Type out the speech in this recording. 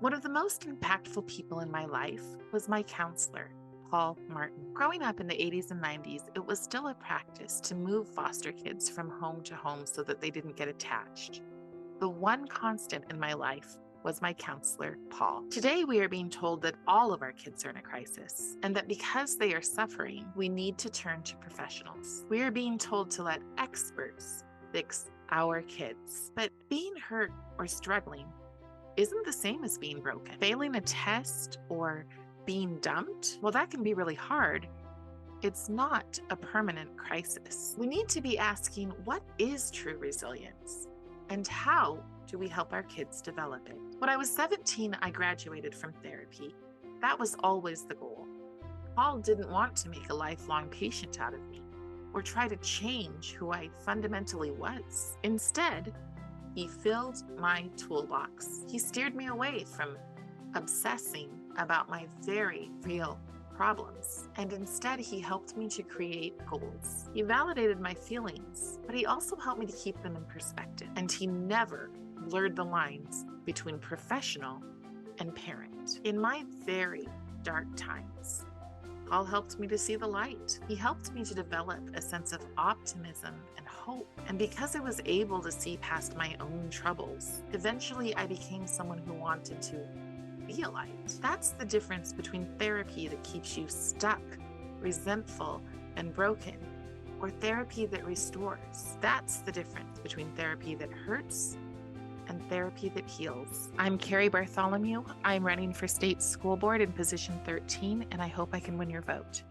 One of the most impactful people in my life was my counselor, Paul Martin. Growing up in the 80s and 90s, it was still a practice to move foster kids from home to home so that they didn't get attached. The one constant in my life was my counselor, Paul. Today, we are being told that all of our kids are in a crisis, and that because they are suffering, we need to turn to professionals. We are being told to let experts fix our kids. But being hurt or struggling isn't the same as being broken. Failing a test or being dumped, well, that can be really hard. It's not a permanent crisis. We need to be asking, what is true resilience? And how do we help our kids develop it? When I was 17, I graduated from therapy. That was always the goal. Paul didn't want to make a lifelong patient out of me or try to change who I fundamentally was. Instead, he filled my toolbox. He steered me away from obsessing about my very real problems, and instead he helped me to create goals. He validated my feelings, but he also helped me to keep them in perspective, and he never blurred the lines between professional and parent. In my very dark times, Paul helped me to see the light. He helped me to develop a sense of optimism and hope. And because I was able to see past my own troubles, eventually I became someone who wanted to be a light. That's the difference between therapy that keeps you stuck, resentful, and broken, or therapy that restores. That's the difference between therapy that hurts and therapy that heals. I'm Carrie Bartholomew. I'm running for state school board in position 13, and I hope I can win your vote.